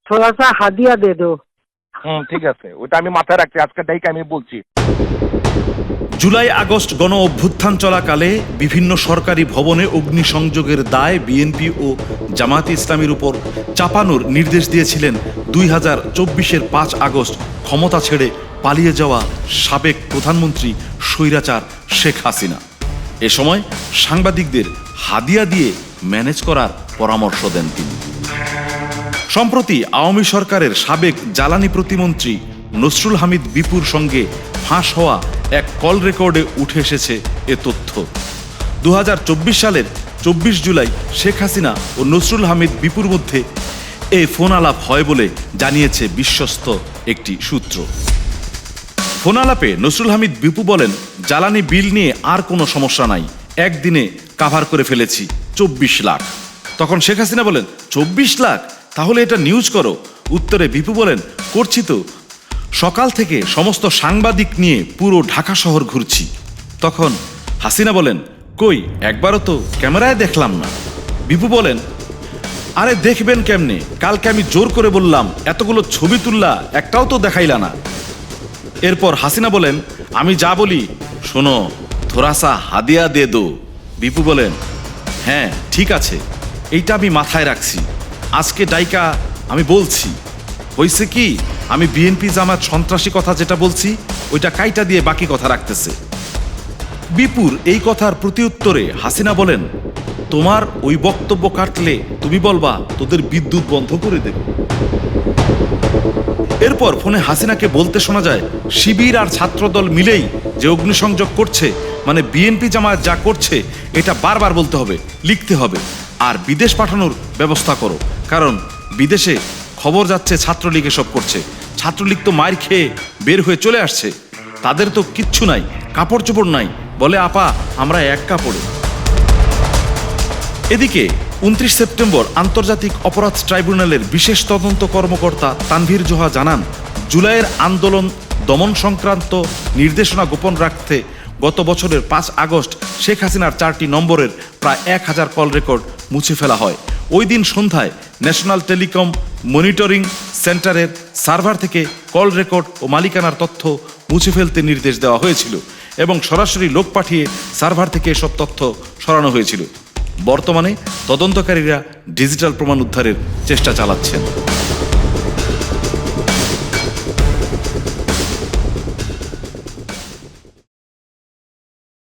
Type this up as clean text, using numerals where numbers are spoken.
थोड़ा सा हादिया दे दो। ঠিক আছে, ওটা আমি মাথায় রাখছি, আজকে ডাইকে আমি বলছি। জুলাই আগস্ট গণ অভ্যুত্থান চলাকালে বিভিন্ন সরকারি ভবনে অগ্নিসংযোগের দায় বিএনপি ও জামায়াতে ইসলামীর উপর চাপানোর নির্দেশ দিয়েছিলেন 2024-এর 5 আগস্ট ক্ষমতা ছেড়ে পালিয়ে যাওয়া সাবেক প্রধানমন্ত্রী স্বৈরাচার শেখ হাসিনা। এ সময় সাংবাদিকদের হাদিয়া দিয়ে ম্যানেজ করার পরামর্শ দেন তিনি। সম্প্রতি আওয়ামী সরকারের সাবেক জ্বালানি প্রতিমন্ত্রী নসরুল হামিদ বিপুর সঙ্গে ফাঁস হওয়া এক কল রেকর্ডে উঠে এসেছে এ তথ্য। 2024 সালের 24 জুলাই শেখ হাসিনা ও নসরুল হামিদ বিপুর মধ্যে এই ফোন আলাপ হয় বলে জানিয়েছে বিশ্বস্ত একটি সূত্র। ফোন আলাপে নসরুল হামিদ বিপু বলেন, জ্বালানি বিল নিয়ে আর কোনো সমস্যা নাই, একদিনে কাভার করে ফেলেছি 24 লাখ। তখন শেখ হাসিনা বলেন, 24 লাখ? তাহলে এটা নিউজ করো। উত্তরে বিপু বলেন, করছি তো, সকাল থেকে সমস্ত সাংবাদিক নিয়ে পুরো ঢাকা শহর ঘুরছি। তখন হাসিনা বলেন, কই একবারও তো ক্যামেরায় দেখলাম না। বিপু বলেন, আরে দেখবেন কেমনে, কালকে আমি জোর করে বললাম এতগুলো ছবি তুললা, একটাও তো দেখাইলা না। এরপর হাসিনা বলেন, আমি যা বলি শোনো, থোড়াসা হাদিয়া দে দো। বিপু বলেন, হ্যাঁ ঠিক আছে, এইটা আমি মাথায় রাখছি, আজকে ডাইকা আমি বলছি। হয়েছে কি, আমি বিএনপি জামাত সন্ত্রাসী কথা যেটা বলছি ওইটা কাইটা দিয়ে বাকি কথা রাখতেছে। বিপুর এই কথার প্রতিউত্তরে হাসিনা বলেন, তোমার ওই বক্তব্য কাটলে তুমি বলবা তোদের বিদ্যুৎ বন্ধ করে দেব। এরপর ফোনে হাসিনাকে বলতে শোনা যায়, শিবির আর ছাত্রদল মিলেই যে অগ্নিসংযোগ করছে, মানে বিএনপি জামায়াত যা করছে এটা বারবার বলতে হবে, লিখতে হবে, আর বিদেশ পাঠানোর ব্যবস্থা করো, কারণ বিদেশে খবর যাচ্ছে ছাত্রলীগ এসব করছে। ছাত্রলীগ তো মার খেয়ে বের হয়ে চলে আসছে, তাদের তো কিচ্ছু নাই, কাপড় চোপড় নাই, বলে আপা আমরা এক কাপড়ে। এদিকে 29 সেপ্টেম্বর আন্তর্জাতিক অপরাধ ট্রাইব্যুনালের বিশেষ তদন্ত কর্মকর্তা তানভীর জোহা জানান, জুলাইয়ের আন্দোলন দমন সংক্রান্ত নির্দেশনা গোপন রাখতে গত বছরের 5 আগস্ট শেখ হাসিনার 4টি নম্বরের প্রায় 1000 কল রেকর্ড মুছে ফেলা হয়। ওই দিন সন্ধ্যায় ন্যাশনাল টেলিকম মনিটরিং সেন্টারের সার্ভার থেকে কল রেকর্ড ও মালিকানার তথ্য মুছে ফেলতে নির্দেশ দেওয়া হয়েছিল এবং সরাসরি লোক পাঠিয়ে সার্ভার থেকে এসব তথ্য সরানো হয়েছিল। বর্তমানে তদন্তকারীরা ডিজিটাল প্রমাণ উদ্ধারের চেষ্টা চালাচ্ছেন।